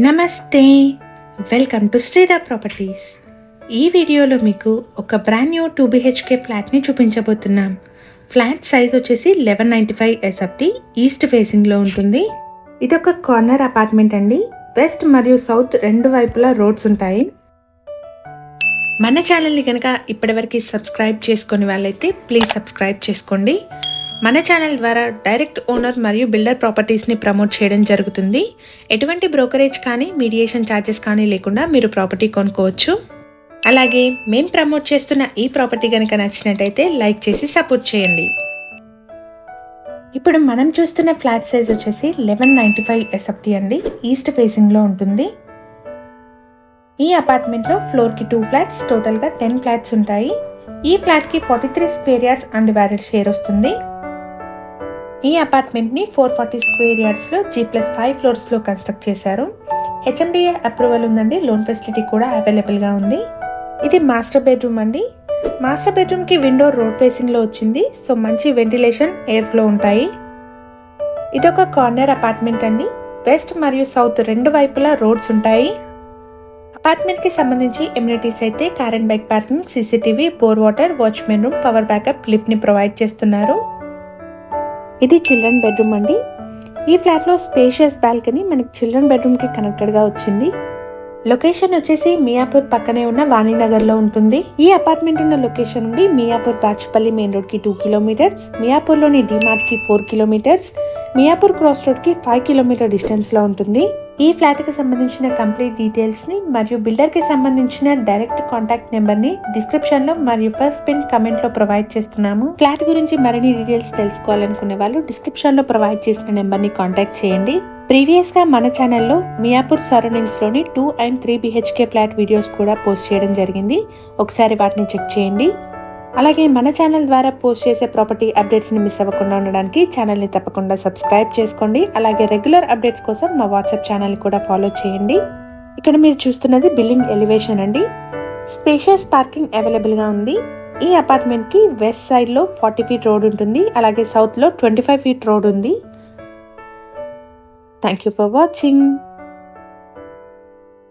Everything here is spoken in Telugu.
నమస్తే, వెల్కమ్ టు శ్రీధర్ ప్రాపర్టీస్. ఈ వీడియోలో మీకు ఒక బ్రాండ్ న్యూ 2 BHK ఫ్లాట్ని చూపించబోతున్నాం. ఫ్లాట్ సైజ్ వచ్చేసి 1195 SFT ఈస్ట్ ఫేసింగ్లో ఉంటుంది. ఇదొక కార్నర్ అపార్ట్మెంట్ అండి. వెస్ట్ మరియు సౌత్ రెండు వైపులా రోడ్స్ ఉంటాయి. మన ఛానల్ని కనుక ఇప్పటివరకు సబ్స్క్రైబ్ చేసుకునే వాళ్ళైతే ప్లీజ్ సబ్స్క్రైబ్ చేసుకోండి. మన ఛానల్ ద్వారా డైరెక్ట్ ఓనర్ మరియు బిల్డర్ ప్రాపర్టీస్ని ప్రమోట్ చేయడం జరుగుతుంది. ఎటువంటి బ్రోకరేజ్ కానీ మీడియేషన్ ఛార్జెస్ కానీ లేకుండా మీరు ప్రాపర్టీ కొనుక్కోవచ్చు. అలాగే మేము ప్రమోట్ చేస్తున్న ఈ ప్రాపర్టీ కనుక నచ్చినట్టయితే లైక్ చేసి సపోర్ట్ చేయండి. ఇప్పుడు మనం చూస్తున్న ఫ్లాట్ సైజ్ వచ్చేసి 1195 SFT అండి. ఈస్ట్ ఫేసింగ్లో ఉంటుంది. ఈ అపార్ట్మెంట్లో ఫ్లోర్కి 2 ఫ్లాట్స్, టోటల్గా 10 ఫ్లాట్స్ ఉంటాయి. ఈ ఫ్లాట్కి 43 స్క్వేర్ యార్డ్స్ అన్డివైడెడ్ షేర్ వస్తుంది. ఈ అపార్ట్మెంట్ని 440 స్క్వేర్ యార్డ్స్లో G+5 ఫ్లోర్స్లో కన్స్ట్రక్ట్ చేశారు. HMDA అప్రూవల్ ఉందండి. లోన్ ఫెసిలిటీ కూడా అవైలబుల్గా ఉంది. ఇది మాస్టర్ బెడ్రూమ్ అండి. మాస్టర్ బెడ్రూమ్కి విండో రోడ్ ఫేసింగ్లో వచ్చింది. సో మంచి వెంటిలేషన్, ఎయిర్ ఫ్లో ఉంటాయి. ఇదొక కార్నర్ అపార్ట్మెంట్ అండి. వెస్ట్ మరియు సౌత్ రెండు వైపులా రోడ్స్ ఉంటాయి. అపార్ట్మెంట్కి సంబంధించి ఎమ్యూనిటీస్ అయితే car and bike parking, CCTV, bore water, watchman room, power backup, లిఫ్ట్ని ప్రొవైడ్ చేస్తున్నారు. ఇది చిల్డ్రన్ బెడ్రూమ్ అండి. ఈ ఫ్లాట్లో స్పేషియస్ బాల్కనీ మనకి చిల్డ్రన్ బెడ్రూమ్కి కనెక్టెడ్గా వచ్చింది. లొకేషన్ వచ్చేసి మియాపూర్ పక్కనే ఉన్న వాణినగర్లో ఉంటుంది. ఈ అపార్ట్మెంట్ ఉన్న లొకేషన్ నుండి మియాపూర్ బాచుపల్లి మెయిన్ రోడ్కి 2 కిలోమీటర్స్, మియాపూర్లోని డిమార్ట్కి 4 కిలోమీటర్స్, మియాపూర్ క్రాస్ రోడ్కి 5 కిలోమీటర్ డిస్టెన్స్లో ఉంటుంది. ఈ ఫ్లాట్కి సంబంధించిన కంప్లీట్ డీటెయిల్స్ని మరియు బిల్డర్కి సంబంధించిన డైరెక్ట్ కాంటాక్ట్ నెంబర్ని డిస్క్రిప్షన్లో మరియు ఫస్ట్ పిన్ కమెంట్లో ప్రొవైడ్ చేస్తున్నాము. ఫ్లాట్ గురించి మరిన్ని డీటెయిల్స్ తెలుసుకోవాలనుకునే వాళ్ళు డిస్క్రిప్షన్లో ప్రొవైడ్ చేసిన నెంబర్ని కాంటాక్ట్ చేయండి. ప్రీవియస్గా మన ఛానల్లో మియాపూర్ సరౌండింగ్స్లోని 2 and 3 BHK ఫ్లాట్ వీడియోస్ కూడా పోస్ట్ చేయడం జరిగింది. ఒకసారి వాటిని చెక్ చేయండి. అలాగే మన ఛానల్ ద్వారా పోస్ట్ చేసే ప్రాపర్టీ అప్డేట్స్ని మిస్ అవ్వకుండా ఉండడానికి ఛానల్ని తప్పకుండా సబ్స్క్రైబ్ చేసుకోండి. అలాగే రెగ్యులర్ అప్డేట్స్ కోసం మా వాట్సాప్ ఛానల్ని కూడా ఫాలో చేయండి. ఇక్కడ మీరు చూస్తున్నది బిల్డింగ్ ఎలివేషన్ అండి. స్పేషియస్ పార్కింగ్ అవైలబుల్గా ఉంది. ఈ అపార్ట్మెంట్కి వెస్ట్ సైడ్లో 40 ఫీట్ రోడ్ ఉంటుంది. అలాగే సౌత్లో 25 ఫీట్ రోడ్ ఉంది. Thank you for watching.